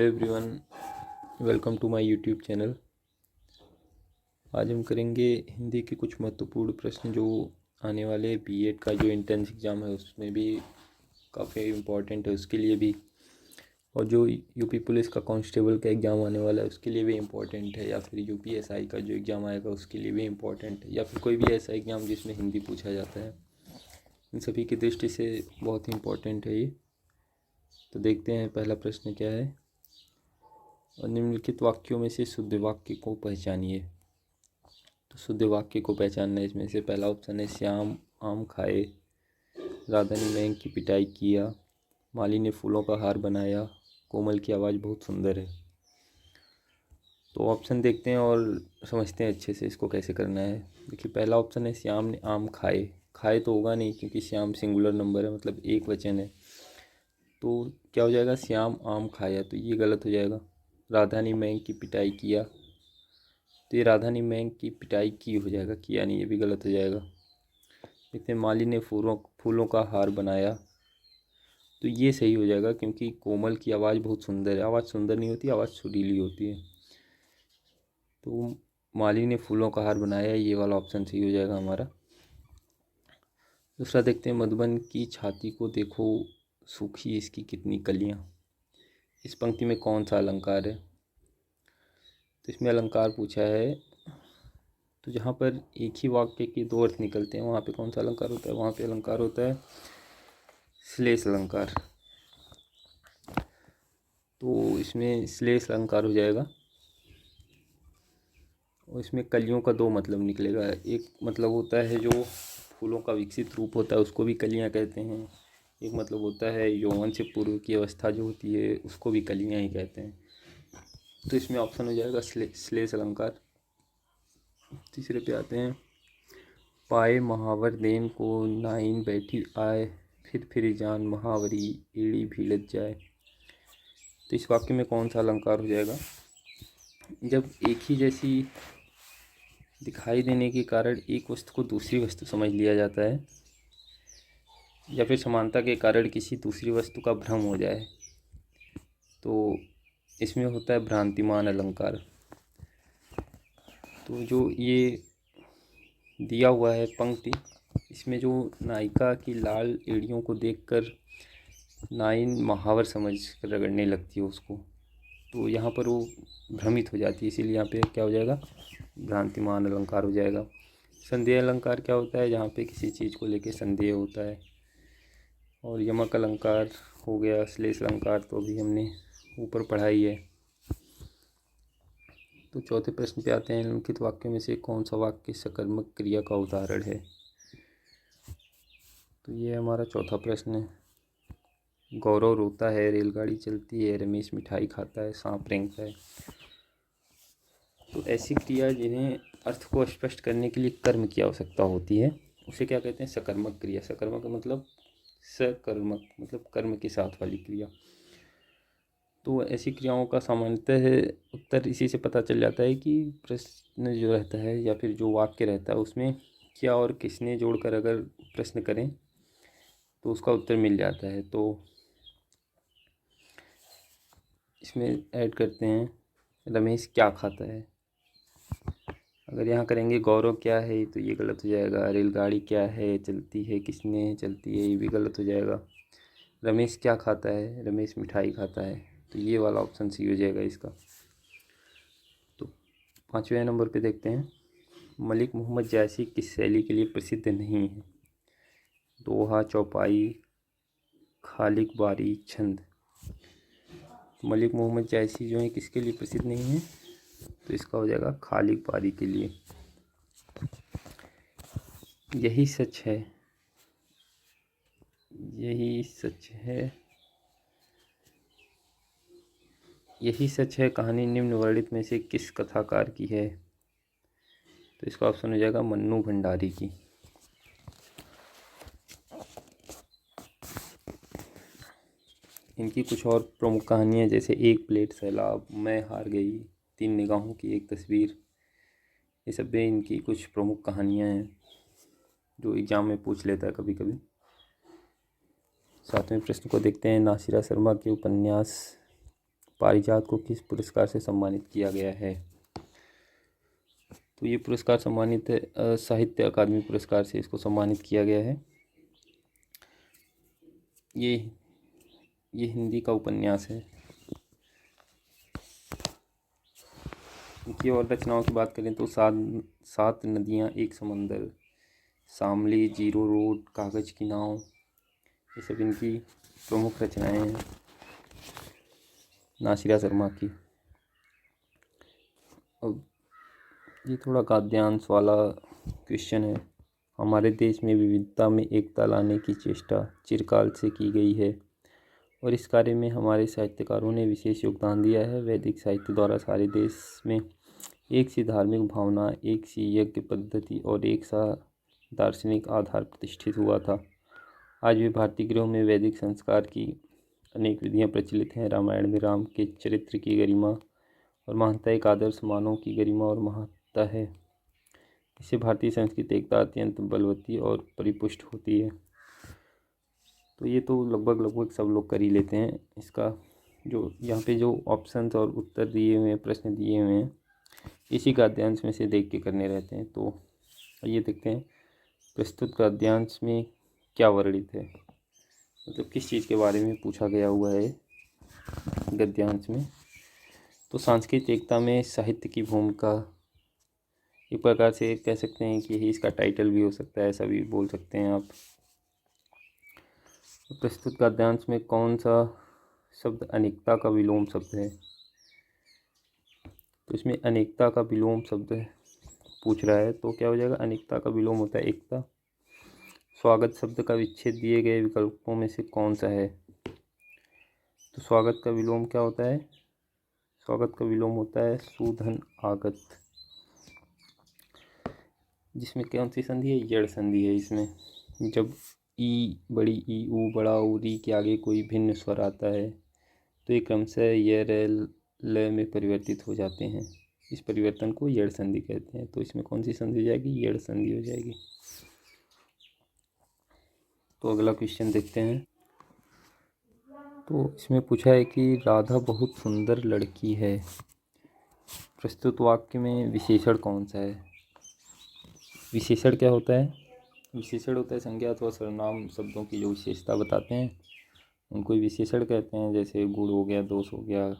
Everyone, welcome to my YouTube channel. आज हम करेंगे हिंदी के कुछ महत्वपूर्ण प्रश्न जो आने वाले बीएड का जो एंट्रेंस एग्ज़ाम है उसमें भी काफ़ी इम्पोर्टेंट है, उसके लिए भी, और जो यूपी पुलिस का कांस्टेबल का एग्ज़ाम आने वाला है उसके लिए भी इम्पोर्टेंट है, या फिर यूपीएसआई का जो एग्ज़ाम आएगा उसके लिए भी इम्पोर्टेंट है, या फिर कोई भी ऐसा एग्ज़ाम जिसमें हिंदी पूछा जाता है। इन सभी की दृष्टि से बहुत ही इम्पोर्टेंट है ये। तो देखते हैं पहला प्रश्न क्या है। और निम्नलिखित वाक्यों में से शुद्ध वाक्य को पहचानिए। तो शुद्ध वाक्य को पहचानना, इसमें से पहला ऑप्शन है श्याम आम खाए, राधा ने मैंग की पिटाई किया, माली ने फूलों का हार बनाया, कोमल की आवाज़ बहुत सुंदर है। तो ऑप्शन देखते हैं और समझते हैं अच्छे से इसको कैसे करना है। देखिए, पहला ऑप्शन है श्याम ने आम खाए। खाए तो होगा नहीं क्योंकि श्याम सिंगुलर नंबर है, मतलब एक वचन है, तो क्या हो जाएगा, श्याम आम खाया, तो ये गलत हो जाएगा। राधा ने मैंग की पिटाई किया, तो ये राधा ने मैंग की पिटाई की हो जाएगा, किया नहीं, ये भी गलत हो जाएगा। देखते हैं, माली ने फूलों का हार बनाया, तो ये सही हो जाएगा क्योंकि कोमल की आवाज़ बहुत सुंदर है। आवाज़ सुंदर नहीं होती, आवाज़ सुरीली होती है। तो माली ने फूलों का हार बनाया, ये वाला ऑप्शन सही हो जाएगा हमारा। दूसरा देखते हैं, मधुबन की छाती को देखो सूखी इसकी कितनी कलियां। इस पंक्ति में कौन सा अलंकार है? तो इसमें अलंकार पूछा है, तो जहाँ पर एक ही वाक्य के दो अर्थ निकलते हैं वहाँ पे कौन सा अलंकार होता है? वहाँ पे अलंकार होता है श्लेष अलंकार। तो इसमें श्लेष अलंकार हो जाएगा, और इसमें कलियों का दो मतलब निकलेगा। एक मतलब होता है जो फूलों का विकसित रूप होता है उसको भी कलियाँ कहते हैं। एक मतलब होता है यौवन से पूर्व की अवस्था जो होती है उसको भी कलियाँ ही कहते हैं। तो इसमें ऑप्शन हो जाएगा श्लेष अलंकार। तीसरे पे आते हैं, पाए महावर देन को नाइन बैठी आए, फिर जान महावरी एड़ी भी लज जाए। तो इस वाक्य में कौन सा अलंकार हो जाएगा? जब एक ही जैसी दिखाई देने के कारण एक वस्तु को दूसरी वस्तु समझ लिया जाता है, या फिर समानता के कारण किसी दूसरी वस्तु का भ्रम हो जाए, तो इसमें होता है भ्रांतिमान अलंकार। तो जो ये दिया हुआ है पंक्ति, इसमें जो नायिका की लाल एड़ियों को देखकर नाइन महावर समझ कर रगड़ने लगती है उसको, तो यहाँ पर वो भ्रमित हो जाती है, इसीलिए यहाँ पे क्या हो जाएगा, भ्रांतिमान अलंकार हो जाएगा। संदेह अलंकार क्या होता है? जहाँ पे किसी चीज़ को लेके संदेह होता है। और यमक अलंकार हो गया, श्लेष अलंकार तो अभी हमने ऊपर पढ़ाई है। तो चौथे प्रश्न पे आते हैं, निम्नलिखित वाक्यों में से कौन सा वाक्य सकर्मक क्रिया का उदाहरण है? तो ये हमारा चौथा प्रश्न है। गौरव रोता है, रेलगाड़ी चलती है, रमेश मिठाई खाता है, सांप रेंगता है। तो ऐसी क्रिया जिन्हें अर्थ को स्पष्ट करने के लिए कर्म की आवश्यकता होती है उसे क्या कहते हैं? सकर्मक क्रिया। सकर्मक मतलब सकर्मक मतलब कर्म के साथ वाली क्रिया। तो ऐसी क्रियाओं का सामान्यतः उत्तर इसी से पता चल जाता है कि प्रश्न जो रहता है या फिर जो वाक्य रहता है उसमें क्या और किसने जोड़कर अगर प्रश्न करें तो उसका उत्तर मिल जाता है। तो इसमें ऐड करते हैं, रमेश क्या खाता है। अगर यहाँ करेंगे गौरव क्या है तो ये गलत हो जाएगा। रेलगाड़ी क्या है, चलती है, किसने चलती है, ये भी गलत हो जाएगा। रमेश क्या खाता है, रमेश मिठाई खाता है, तो ये वाला ऑप्शन सी हो जाएगा इसका। तो 5वें नंबर पे देखते हैं, मलिक मोहम्मद जैसी किस शैली के लिए प्रसिद्ध नहीं है? दोहा, चौपाई, खालिक बारी, छंद। मलिक मोहम्मद जैसी जो है किसके लिए प्रसिद्ध नहीं है? तो इसका हो जाएगा खालिक बारी के लिए। यही सच है, यही सच है, यही सच है कहानी निम्न वर्णित में से किस कथाकार की है? तो इसका ऑप्शन हो जाएगा मन्नू भंडारी की। इनकी कुछ और प्रमुख कहानियाँ जैसे एक प्लेट सैलाब, मैं हार गई, तीन निगाहों की एक तस्वीर, ये सब भी इनकी कुछ प्रमुख कहानियाँ हैं जो एग्ज़ाम में पूछ लेता है कभी कभी। 7वें प्रश्न को देखते हैं, नासिरा शर्मा के उपन्यास पारिजात को किस पुरस्कार से सम्मानित किया गया है? तो ये पुरस्कार सम्मानित है साहित्य अकादमी पुरस्कार से इसको सम्मानित किया गया है। ये हिंदी का उपन्यास है। इनकी और रचनाओं की बात करें तो सात नदियाँ एक समंदर, शामली, जीरो रोड, कागज़ की नाव, ये सब इनकी प्रमुख रचनाएं हैं नासिरा शर्मा की। अब ये थोड़ा गद्यांश वाला क्वेश्चन है। हमारे देश में विविधता में एकता लाने की चेष्टा चिरकाल से की गई है और इस कार्य में हमारे साहित्यकारों ने विशेष योगदान दिया है। वैदिक साहित्य द्वारा सारे देश में एक सी धार्मिक भावना, एक सी यज्ञ पद्धति और एक सा दार्शनिक आधार प्रतिष्ठित हुआ था। आज भी भारतीय गृहों में वैदिक संस्कार की अनेक विधियाँ प्रचलित हैं। रामायण में राम के चरित्र की गरिमा और महानता एक आदर्श मानव की गरिमा और महत्ता है। इससे भारतीय संस्कृति एकता अत्यंत बलवती और परिपुष्ट होती है। तो ये तो लगभग सब लोग कर ही लेते हैं। इसका जो यहाँ पे जो ऑप्शंस और उत्तर दिए हुए हैं, प्रश्न दिए हुए हैं, इसी गद्यांश में से देख के करने रहते हैं। तो ये देखते हैं प्रस्तुत गद्यांश में क्या वर्णित है, मतलब किस चीज़ के बारे में पूछा गया हुआ है गद्यांश में। तो सांस्कृतिक एकता में साहित्य की भूमिका, एक प्रकार से कह सकते हैं कि इसका टाइटल भी हो सकता है, ऐसा भी बोल सकते हैं आप। प्रस्तुत गद्यांश में कौन सा शब्द अनेकता का विलोम शब्द है? तो इसमें अनेकता का विलोम शब्द पूछ रहा है, तो क्या हो जाएगा? अनेकता का विलोम होता है एकता। स्वागत शब्द का विच्छेद दिए गए विकल्पों में से कौन सा है? तो स्वागत का विलोम क्या होता है? स्वागत का विलोम होता है सुधन आगत, जिसमें कौन सी संधि है? यड़ संधि है। इसमें जब ई बड़ी ई, ऊ बड़ा ऊ, री के आगे कोई भिन्न स्वर आता है तो ये क्रमशः य, र, ल में परिवर्तित हो जाते हैं। इस परिवर्तन को यड़ संधि कहते हैं। तो इसमें कौन सी संधि हो जाएगी? यड़ संधि हो जाएगी। तो अगला क्वेश्चन देखते हैं। तो इसमें पूछा है कि राधा बहुत सुंदर लड़की है, प्रस्तुत वाक्य में विशेषण कौन सा है? विशेषण क्या होता है? विशेषण होता है संज्ञा अथवा सर्वनाम शब्दों की जो विशेषता बताते हैं उनको विशेषण कहते हैं। जैसे गुण हो गया, दोष हो गया,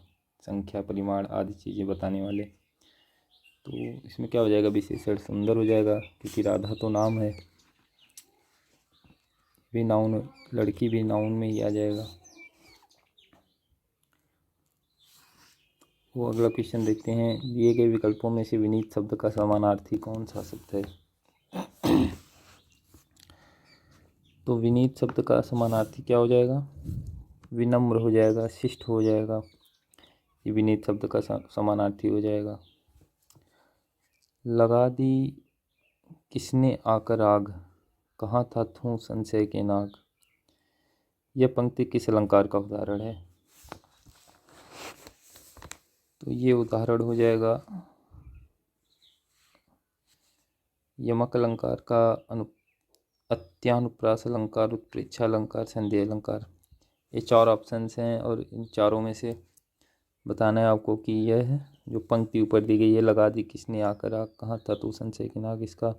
संख्या, परिमाण आदि चीज़ें बताने वाले। तो इसमें क्या हो जाएगा? विशेषण सुंदर हो जाएगा, क्योंकि राधा तो नाम है, भी नाउन, लड़की भी नाउन में ही आ जाएगा। वो अगला क्वेश्चन देखते हैं। दिए गए विकल्पों में से विनीत शब्द का समानार्थी कौन सा शब्द है? तो विनीत शब्द का समानार्थी क्या हो जाएगा? विनम्र हो जाएगा, शिष्ट हो जाएगा। ये विनीत शब्द का समानार्थी हो जाएगा। लगा दी किसने आकर आग, कहाँ था तू संशय के नाग, यह पंक्ति किस अलंकार का उदाहरण है? तो ये उदाहरण हो जाएगा यमक अलंकार का अत्यानुप्रास अलंकार, उत्प्रेक्षा अलंकार, संधि अलंकार। ये 4 ऑप्शंस हैं और इन चारों में से बताना है आपको कि यह है जो पंक्ति ऊपर दी गई है, लगा दी किसने आकर आग, कहाँ था तू संशय के नाग, इसका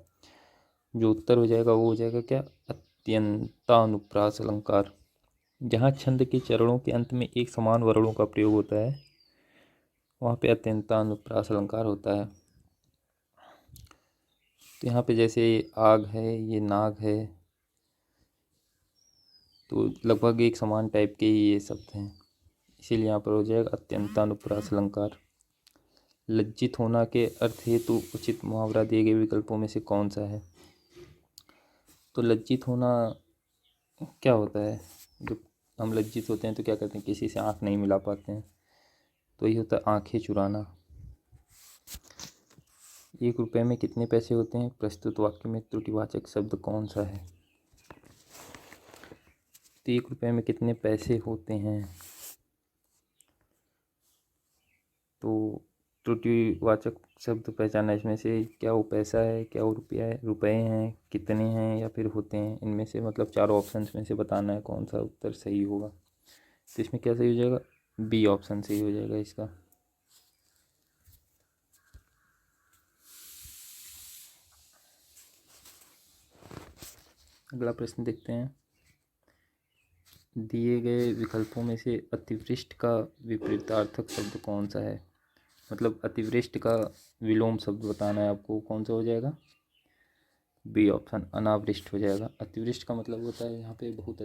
जो उत्तर हो जाएगा वो हो जाएगा क्या? अत्यंतानुप्रास अलंकार। जहाँ छंद के चरणों के अंत में एक समान वर्णों का प्रयोग होता है वहाँ पे अत्यंतानुप्रास अलंकार होता है। तो यहाँ पे जैसे आग है, ये नाग है, तो लगभग एक समान टाइप के ही ये शब्द हैं, इसीलिए यहाँ पर हो जाएगा अत्यंतानुप्रास अलंकार। लज्जित होना के अर्थ हेतु उचित मुहावरा दिए गए विकल्पों में से कौन सा है? तो लज्जित होना क्या होता है? जब हम लज्जित होते हैं तो क्या करते हैं? किसी से आँख नहीं मिला पाते हैं, तो ये होता है आँखें चुराना। 1 रुपये में कितने पैसे होते हैं? प्रस्तुत वाक्य में त्रुटिवाचक शब्द कौन सा है? तो 1 रुपये में कितने पैसे होते हैं? तो त्रुटिवाचक शब्द पहचानना, इसमें से क्या वो पैसा है, क्या वो रुपया है, रुपए हैं, कितने हैं या फिर होते हैं, इनमें से मतलब 4 ऑप्शंस में से बताना है कौन सा उत्तर सही होगा। तो इसमें क्या सही हो जाएगा? बी ऑप्शन सही हो जाएगा इसका। अगला प्रश्न देखते हैं। दिए गए विकल्पों में से अतिवृष्ट का विपरीतार्थक शब्द कौन सा है? मतलब अतिवृष्ट का विलोम शब्द बताना है आपको, कौन सा हो जाएगा? बी ऑप्शन अनावृष्ट हो जाएगा। अतिवृष्ट का मतलब होता है यहाँ पे बहुत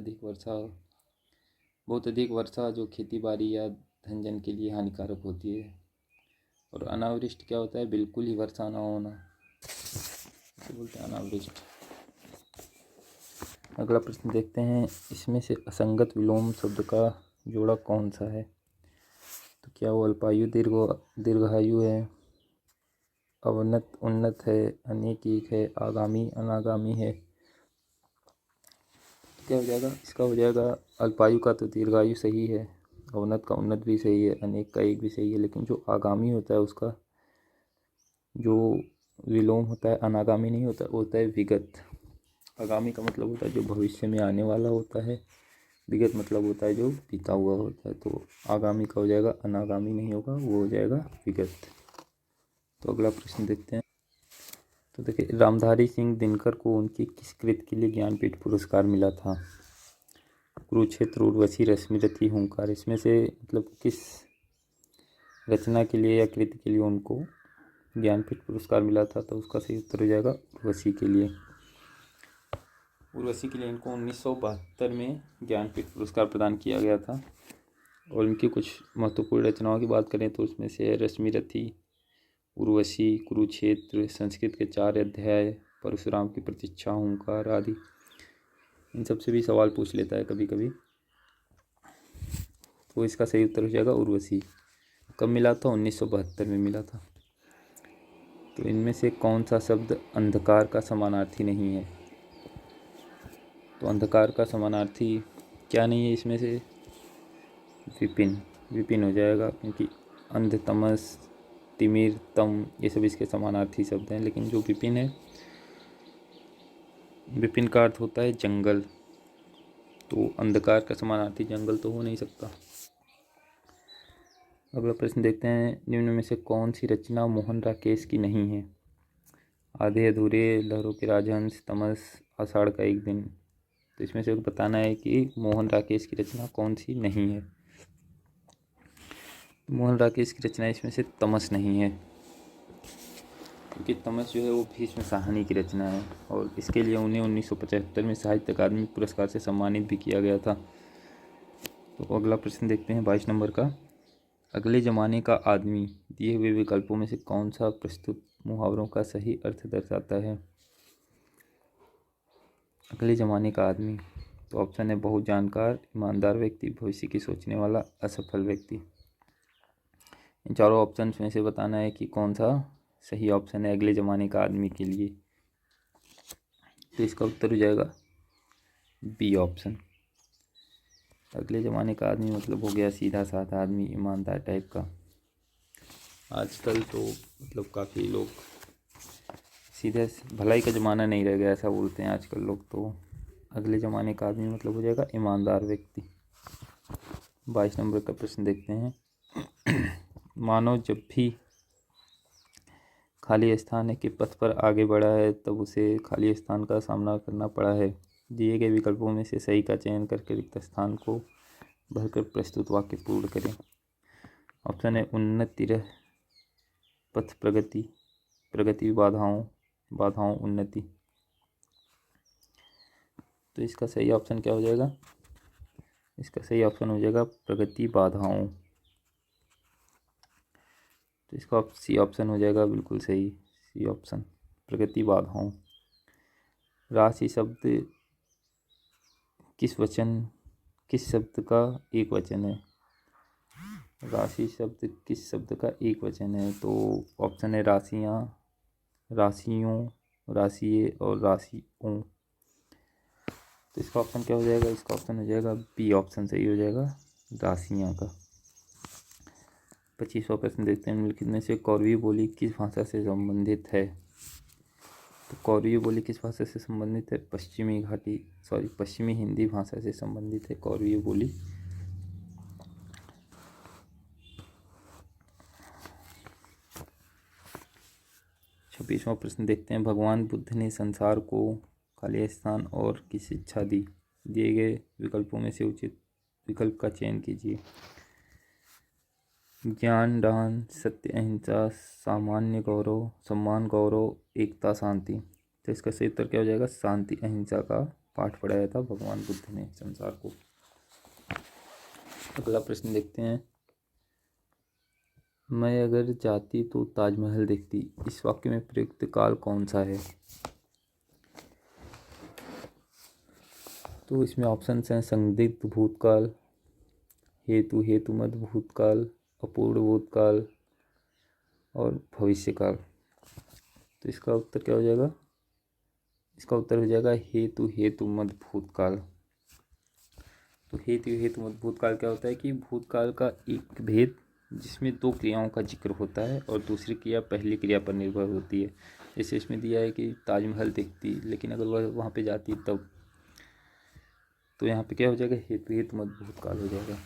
अधिक वर्षा जो खेती बाड़ी या धन जन के लिए हानिकारक होती है। और अनावृष्ट क्या होता है? बिल्कुल ही वर्षा ना होना, तो बोलते हैं अनावृष्ट। अगला प्रश्न देखते हैं। इसमें से असंगत विलोम शब्द का जोड़ा कौन सा है? तो क्या वो अल्पायु दीर्घायु है, अवनत उन्नत है, अनेक एक है, आगामी अनागामी है? क्या हो जाएगा? इसका हो जाएगा अल्पायु का तो दीर्घायु सही है, अवनत का उन्नत भी सही है, अनेक का एक भी सही है, लेकिन जो आगामी होता है उसका जो विलोम होता है अनागामी नहीं होता, वो होता है विगत। आगामी का मतलब होता है जो भविष्य में आने वाला होता है, विगत मतलब होता है जो बीता हुआ होता है। तो आगामी का हो जाएगा, अनागामी नहीं होगा, वो हो जाएगा विगत। तो अगला प्रश्न देखते हैं। तो देखिए, रामधारी सिंह दिनकर को उनकी किस कृत के लिए ज्ञानपीठ पुरस्कार मिला था? कुरुक्षेत्र, उर्वशी, रश्मिरथी, हुंकार। इसमें से मतलब किस रचना के लिए या कृति के लिए उनको ज्ञानपीठ पुरस्कार मिला था? तो उसका सही उत्तर हो जाएगा उर्वशी के लिए। उर्वशी के लिए इनको 1972 में ज्ञानपीठ पुरस्कार प्रदान किया गया था। और इनकी कुछ महत्वपूर्ण रचनाओं की बात करें तो उसमें से रश्मिरथी, उर्वशी, कुरुक्षेत्र, संस्कृत के 4 अध्याय, परशुराम की प्रतीक्षा, हुंकार आदि। इन सब से भी सवाल पूछ लेता है कभी कभी, तो इसका सही उत्तर हो जाएगा उर्वशी। कब मिला था? 1972 में मिला था। तो इनमें से कौन सा शब्द अंधकार का समानार्थी नहीं है? तो अंधकार का समानार्थी क्या नहीं है इसमें से? विपिन। विपिन हो जाएगा, क्योंकि अंध, तमस, तिमिर, तम, ये सब इसके समानार्थी शब्द हैं। लेकिन जो विपिन है, विपिन का अर्थ होता है जंगल, तो अंधकार का समानार्थी जंगल तो हो नहीं सकता। अगला प्रश्न देखते हैं। निम्न में से कौन सी रचना मोहन राकेश की नहीं है? आधे अधूरे, लहरों के राजहंस, तमस, आषाढ़ का एक दिन। तो इसमें से बताना है कि मोहन राकेश की रचना कौन सी नहीं है। मोहन राकेश की रचना इसमें से तमस नहीं है, क्योंकि तमस जो है वो भीष्म साहनी की रचना है, और इसके लिए उन्हें 1975 में साहित्य अकादमी पुरस्कार से सम्मानित भी किया गया था। तो अगला प्रश्न देखते हैं 22 नंबर का। अगले ज़माने का आदमी दिए हुए विकल्पों में से कौन सा प्रस्तुत मुहावरों का सही अर्थ दर्शाता है? अगले ज़माने का आदमी, तो ऑप्शन है बहुत जानकार, ईमानदार व्यक्ति, भविष्य की सोचने वाला, असफल व्यक्ति। इन चारों ऑप्शन में से बताना है कि कौन सा सही ऑप्शन है अगले ज़माने का आदमी के लिए। तो इसका उत्तर हो जाएगा बी ऑप्शन। अगले ज़माने का आदमी मतलब हो गया सीधा साधा आदमी, ईमानदार टाइप का। आजकल तो मतलब काफ़ी लोग सीधे, भलाई का ज़माना नहीं रह गया ऐसा बोलते हैं आजकल लोग। तो अगले ज़माने का आदमी मतलब हो जाएगा ईमानदार व्यक्ति। 22 नंबर का प्रश्न देखते हैं। मानव जब भी खाली स्थान के पथ पर आगे बढ़ा है तब उसे खाली स्थान का सामना करना पड़ा है। दिए गए विकल्पों में से सही का चयन करके रिक्त स्थान को भरकर प्रस्तुत वाक्य पूर्ण करें। ऑप्शन है उन्नति, पथ, प्रगति, बाधाओं, उन्नति। तो इसका सही ऑप्शन क्या हो जाएगा? इसका सही ऑप्शन हो जाएगा प्रगति, बाधाओं। तो इसका सी ऑप्शन हो जाएगा बिल्कुल सही, सी ऑप्शन, प्रगति, बाधाओं। राशि शब्द किस शब्द का एक वचन है? राशि शब्द किस शब्द का एक वचन है? तो ऑप्शन है राशियाँ, राशियों, राशिए और राशियों। तो इसका ऑप्शन क्या हो जाएगा? इसका ऑप्शन हो जाएगा बी ऑप्शन सही हो जाएगा, राशियाँ का। 25वां प्रश्न देखते हैं। निम्नलिखित में से कौरवी बोली किस भाषा से संबंधित है? तो कौरवी बोली किस भाषा से संबंधित है? पश्चिमी हिंदी भाषा से संबंधित है कौरवी बोली। 26वां प्रश्न देखते हैं। भगवान बुद्ध ने संसार को खाली स्थान और की शिक्षा दी। दिए गए विकल्पों में से उचित विकल्प का चयन कीजिए। ज्ञान, दान, सत्य, अहिंसा, सामान्य गौरव, सम्मान, गौरव, एकता, शांति। तो इसका सही उत्तर क्या हो जाएगा? शांति अहिंसा का पाठ पढ़ाया था भगवान बुद्ध ने संसार को। अगला प्रश्न देखते हैं। मैं अगर जाती तो ताजमहल देखती, इस वाक्य में प्रयुक्त काल कौन सा है? तो इसमें ऑप्शन हैं संदिग्ध भूतकाल, हेतुमत भूतकाल, अपूर्ण भूतकाल और भविष्यकाल। तो इसका उत्तर क्या हो जाएगा? इसका उत्तर हो जाएगा हेतुमत भूतकाल। तो हेतुमत भूतकाल क्या होता है कि भूतकाल का एक भेद जिसमें दो क्रियाओं का जिक्र होता है और दूसरी क्रिया पहली क्रिया पर निर्भर होती है। जैसे इसमें दिया है कि ताजमहल देखती, लेकिन अगर वह वहाँ पे जाती तब, तो यहाँ पे क्या हो जाएगा? हेतुमत भूतकाल हो जाएगा।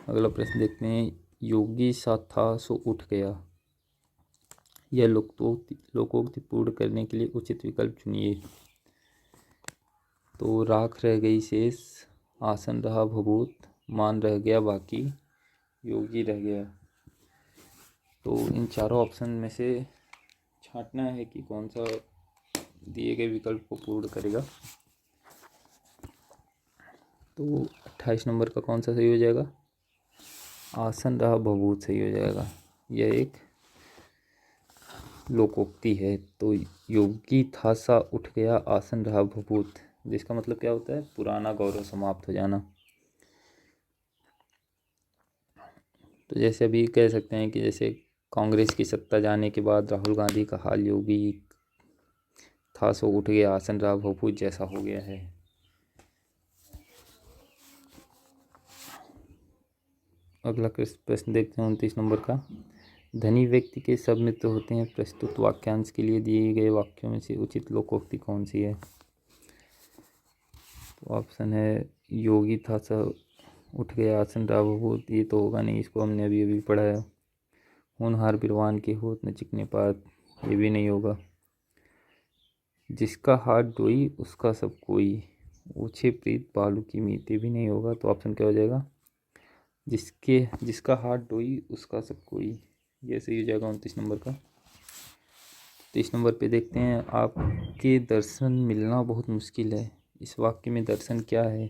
अगला प्रश्न देखते हैं। योगी सा था सो उठ गया, यह लोकोक्ति पूर्ण करने के लिए उचित विकल्प चुनिए। तो राख रह गई शेष, आसन रहा भभूत, मान रह गया बाकी, योगी रह गया। तो इन चारों ऑप्शन में से छांटना है कि कौन सा दिए गए विकल्प को पूर्ण करेगा। तो 28 नंबर का कौन सा सही हो जाएगा? आसन रहा भभूत सही हो जाएगा। यह एक लोकोक्ति है। तो योगी था सा उठ गया, आसन रहा भभूत, जिसका मतलब क्या होता है? पुराना गौरव समाप्त हो जाना। तो जैसे अभी कह सकते हैं कि जैसे कांग्रेस की सत्ता जाने के बाद राहुल गांधी का हाल योगी था सो उठ गया, आसन रहा भभूत जैसा हो गया है। अगला प्रश्न देखते हैं 29 नंबर का। धनी व्यक्ति के सब मित्र होते हैं, प्रस्तुत वाक्यांश के लिए दिए गए वाक्यों में से उचित लोकोक्ति कौन सी है? तो ऑप्शन है योगी था सब उठ गया, आसन रहा भभूत, ये तो होगा नहीं, इसको हमने अभी पढ़ा है। होनहार बिरवान के होत न चिकने पात, ये भी नहीं होगा। जिसका हाथ डोई उसका सब कोई, ओछे प्रीत बालू की मीत, ये भी नहीं होगा। तो ऑप्शन क्या हो जाएगा? जिसका हाथ डोई उसका सब कोई, ये सही हो जाएगा 29 नंबर का। 30 नंबर पे देखते हैं। आपके दर्शन मिलना बहुत मुश्किल है, इस वाक्य में दर्शन क्या है?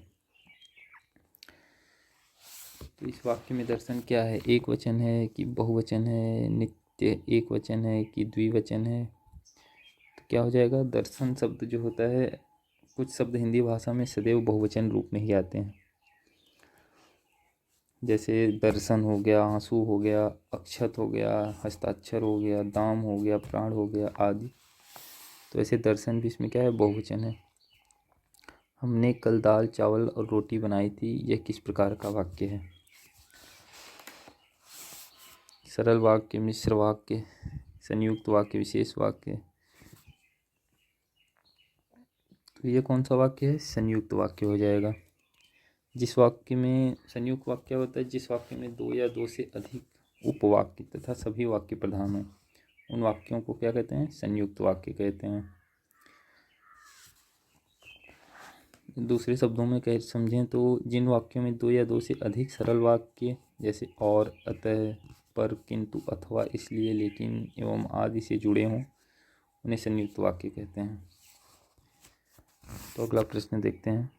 तो इस वाक्य में दर्शन क्या है? एक वचन है कि बहुवचन है, नित्य एक वचन है कि द्विवचन है? तो क्या हो जाएगा? दर्शन शब्द जो होता है, कुछ शब्द हिंदी भाषा में सदैव बहुवचन रूप में ही आते हैं। जैसे दर्शन हो गया, आंसू हो गया, अक्षत हो गया, हस्ताक्षर हो गया, दाम हो गया, प्राण हो गया आदि। तो ऐसे दर्शन भी इसमें क्या है? बहुवचन है। हमने कल दाल चावल और रोटी बनाई थी, यह किस प्रकार का वाक्य है? सरल वाक्य, मिश्र वाक्य, संयुक्त वाक्य, विशेष वाक्य। तो ये कौन सा वाक्य है? संयुक्त वाक्य हो जाएगा। जिस वाक्य में संयुक्त वाक्य होता है, जिस वाक्य में दो या दो से अधिक उपवाक्य तथा सभी वाक्य प्रधान हैं, उन वाक्यों को क्या कहते हैं? संयुक्त वाक्य कहते हैं। दूसरे शब्दों में कह समझें तो जिन वाक्यों में दो या दो से अधिक सरल वाक्य जैसे और, अतः, पर, किंतु, अथवा, इसलिए, लेकिन, एवं आदि से जुड़े हों, उन्हें संयुक्त वाक्य कहते हैं। तो अगला प्रश्न देखते हैं।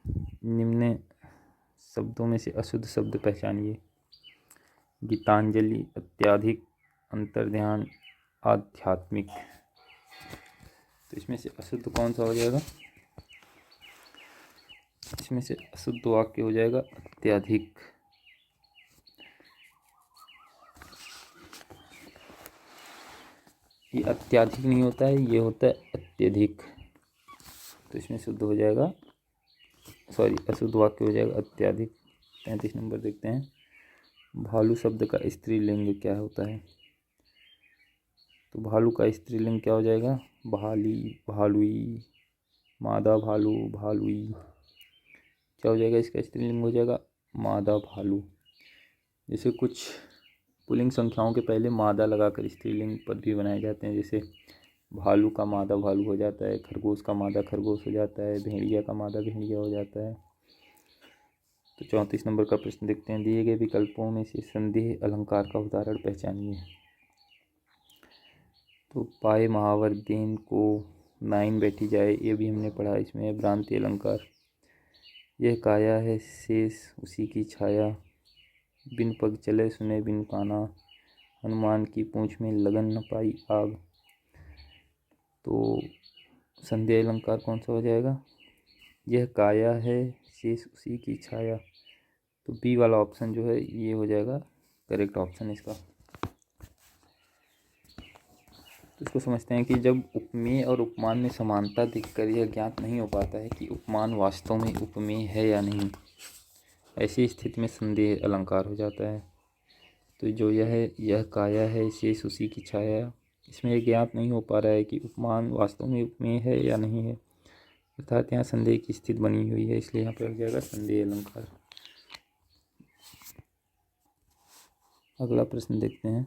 निम्न शब्दों में से अशुद्ध शब्द पहचानिए। गीतांजलि, अत्याधिक, अंतर्ध्यान, आध्यात्मिक। तो इसमें से अशुद्ध कौन सा हो जाएगा? इसमें से अशुद्ध वाक्य हो जाएगा अत्याधिक। ये अत्याधिक नहीं होता है, ये होता है अत्यधिक। तो इसमें शुद्ध हो जाएगा, अशुद्ध वाक्य हो जाएगा अत्याधिक। 35 नंबर देखते हैं। भालू शब्द का स्त्रीलिंग क्या होता है? तो भालू का स्त्रीलिंग क्या हो जाएगा? भाली, भालुई, मादा भालू, भालुई। क्या हो जाएगा? इसका स्त्रीलिंग हो जाएगा मादा भालू। जैसे कुछ पुल्लिंग संख्याओं के पहले मादा लगाकर स्त्रीलिंग पद भी बनाए जाते हैं, जैसे भालू का मादा भालू हो जाता है, खरगोश का मादा खरगोश हो जाता है, भेड़िया का मादा भेड़िया हो जाता है। तो 34 नंबर का प्रश्न देखते हैं, दिए गए विकल्पों में से संदेह अलंकार का उदाहरण पहचानिए। तो पाए महावर देन को नाइन बैठी जाए, ये भी हमने पढ़ा। इसमें है भ्रांति अलंकार। यह काया है शेष उसी की छाया, बिन पग चले सुने बिन काना, हनुमान की पूंछ में लगन न पाई आग। तो संदेह अलंकार कौन सा हो जाएगा? यह काया है शेष उसी की छाया। तो बी वाला ऑप्शन जो है ये हो जाएगा करेक्ट ऑप्शन इसका। तो इसको समझते हैं कि जब उपमेय और उपमान में समानता दिखकर यह ज्ञात नहीं हो पाता है कि उपमान वास्तव में उपमेय है या नहीं, ऐसी स्थिति में संदेह अलंकार हो जाता है। तो जो यह काया है शेष उसी की छाया, इसमें यह ज्ञात नहीं हो पा रहा है कि उपमान वास्तव में उपमेय है या नहीं है, अर्थात यहाँ संदेह की स्थिति बनी हुई है, इसलिए यहाँ पर हो जाएगा संदेह अलंकार। अगला प्रश्न देखते हैं,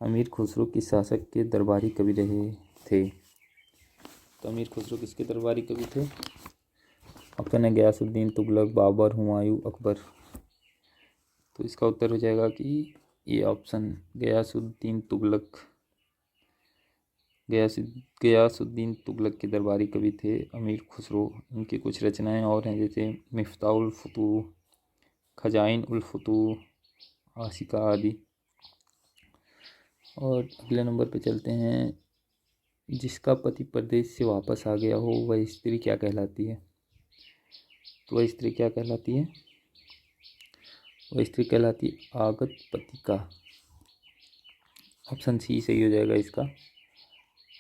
अमीर खुसरो किस शासक के दरबारी कवि रहे थे? तो अमीर खुसरो किसके दरबारी कवि थे? ऑप्शन है गयासुद्दीन तुगलक, बाबर, हुमायूं, अकबर। तो इसका उत्तर हो जाएगा कि ये ऑप्शन गयासुद्दीन तुगलक। गयासुद्दीन तुगलक के दरबारी कवि थे अमीर खुसरो। इनकी कुछ रचनाएं और हैं, जैसे मिफ्ताहुल फुतूह, खजाइन उल फुतूह, आशिका आदि। और अगले नंबर पे चलते हैं, जिसका पति परदेश से वापस आ गया हो वह स्त्री क्या कहलाती है? तो वह स्त्री क्या कहलाती है? वह स्त्री कहलाती है आगत पतिका। ऑप्शन सी सही हो जाएगा इसका,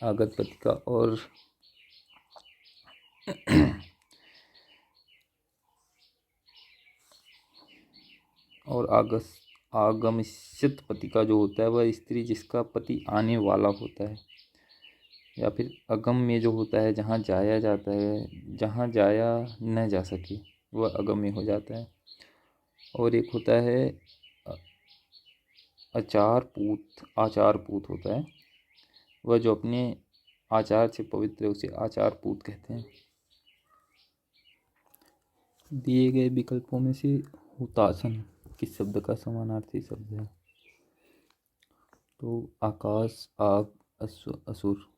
आगत पतिका। और आगमस्यत पतिका जो होता है वह स्त्री जिसका पति आने वाला होता है, या फिर अगम में जो होता है जहाँ जाया जाता है, जहाँ जाया न जा सके वह अगम में हो जाता है। और एक होता है आचार पूत होता है, वह जो अपने आचार से पवित्र है उसे आचार पूत कहते हैं। दिए गए विकल्पों में से हुतासन किस शब्द का समानार्थी शब्द है? तो आकाश, आग, असुर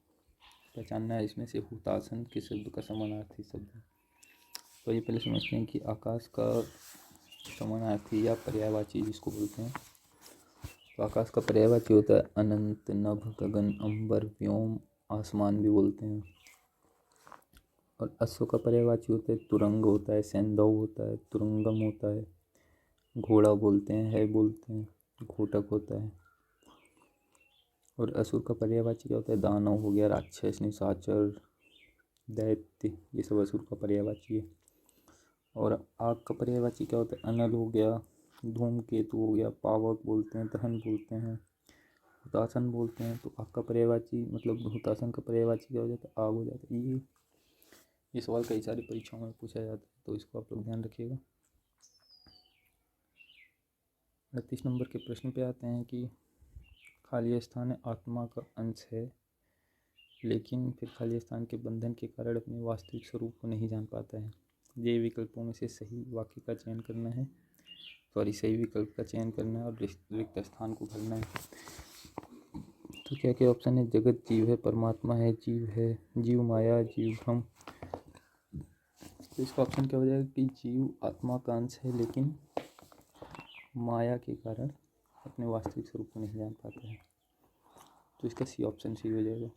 पहचानना है इसमें से हुतासन किस शब्द का समानार्थी शब्द है। तो ये पहले समझते हैं कि आकाश का समानार्थी या पर्यायवाची जिसको बोलते हैं, तो आकाश का पर्यायवाची होता है अनंत, नभ, गगन, अंबर, व्योम, आसमान भी बोलते हैं। और अश्व का पर्यायवाची होता है तुरंग होता है, सैंधव होता है, तुरंगम होता है, घोड़ा बोलते हैं, है बोलते हैं, घोटक होता है। और असुर का पर्यायवाची क्या होता है? दानव हो गया, राक्षस, निशाचर, दैत्य, ये सब असुर का पर्यायवाची है। और आग का पर्यायवाची क्या होता है? अनल हो गया, धूमकेतु हो गया, पावक बोलते हैं, दहन बोलते हैं, हुतासन बोलते हैं। तो आग का पर्यायवाची मतलब हुतासन का पर्यायवाची क्या हो जाता है? आग हो जाता है। ये सवाल कई सारी परीक्षाओं में पूछा जाता है, तो इसको आप लोग ध्यान रखिएगा। 38 नंबर के प्रश्न पे आते हैं कि खाली स्थान आत्मा का अंश है, लेकिन फिर खाली स्थान के बंधन के कारण अपने वास्तविक स्वरूप को नहीं जान पाता है। ये विकल्पों में से सही वाक्य का चयन करना है, सही विकल्प का चयन करना है और रिक्त स्थान को भरना है। तो क्या क्या ऑप्शन है? जगत जीव है, परमात्मा है, जीव है, जीव माया, जीव भ्रम। तो इसका ऑप्शन क्या हो जाएगा कि जीव आत्मा का अंश है लेकिन माया के कारण अपने वास्तविक स्वरूप को नहीं जान पाता है। तो इसका सी ऑप्शन सही हो जाएगा।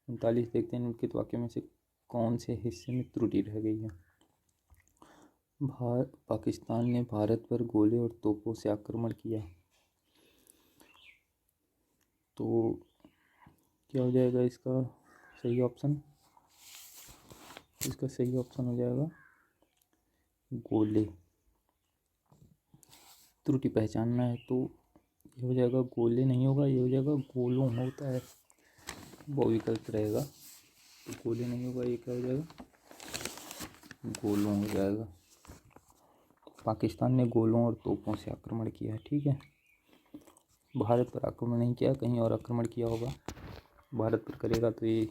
39 देखते हैं, निम्नलिखित वाक्य में से कौन से हिस्से में त्रुटि रह गई है? पाकिस्तान ने भारत पर गोले और तोपों से आक्रमण किया। तो क्या हो जाएगा इसका सही ऑप्शन? इसका सही ऑप्शन हो जाएगा गोले। त्रुटि पहचानना है तो ये हो जाएगा गोले नहीं होगा, ये हो जाएगा गोलों होता है, वो विकल्प रहेगा। तो गोले नहीं होगा, ये क्या हो जाएगा? गोलों हो जाएगा। पाकिस्तान ने गोलों और तोपों से आक्रमण किया है, ठीक है। भारत पर आक्रमण नहीं किया, कहीं और आक्रमण किया होगा। भारत पर करेगा तो ये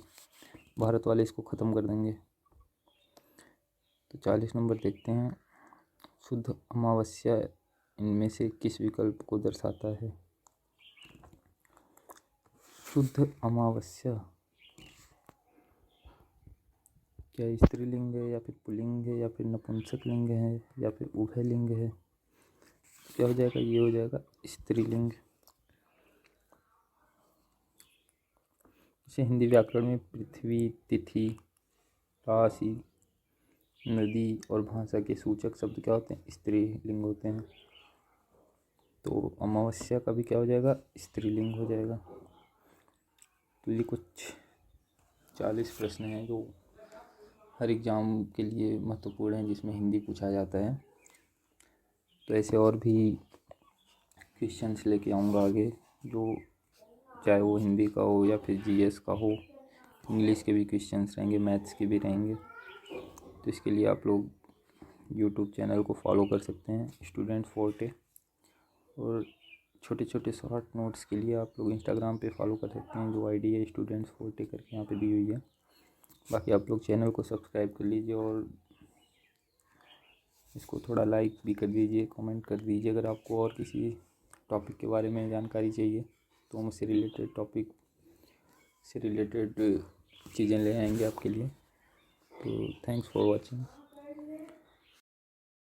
भारत वाले इसको ख़त्म कर देंगे। तो 40 नंबर देखते हैं। शुद्ध अमावस्या इनमें से किस विकल्प को दर्शाता है? शुद्ध अमावस्या क्या स्त्रीलिंग है या फिर पुल्लिंग है या फिर नपुंसक लिंग है या फिर उभय लिंग है? क्या हो जाएगा? ये हो जाएगा स्त्रीलिंग। जैसे हिंदी व्याकरण में पृथ्वी, तिथि, राशि, नदी और भाषा के सूचक शब्द क्या होते हैं? स्त्रीलिंग होते हैं। तो अमावस्या का भी क्या हो जाएगा? स्त्रीलिंग हो जाएगा। तो ये कुछ 40 प्रश्न हैं जो हर एग्ज़ाम के लिए महत्वपूर्ण हैं, जिसमें हिंदी पूछा जाता है। तो ऐसे और भी क्वेश्चंस लेके आऊँगा आगे, जो चाहे वो हिंदी का हो या फिर जीएस का हो, इंग्लिश के भी क्वेश्चंस रहेंगे, मैथ्स के भी रहेंगे। तो इसके लिए आप लोग यूट्यूब चैनल को फॉलो कर सकते हैं, स्टूडेंट फोर्टे। और छोटे छोटे शॉर्ट नोट्स के लिए आप लोग इंस्टाग्राम पे फॉलो कर सकते हैं, जो आईडी है स्टूडेंट्स फोर्टे करके यहाँ पे दी हुई है। बाकी आप लोग चैनल को सब्सक्राइब कर लीजिए और इसको थोड़ा लाइक भी कर दीजिए, कमेंट कर दीजिए। अगर आपको और किसी टॉपिक के बारे में जानकारी चाहिए तो हम उससे रिलेटेड टॉपिक से रिलेटेड चीज़ें ले आएंगे आपके लिए। तो थैंक्स फॉर वॉचिंग।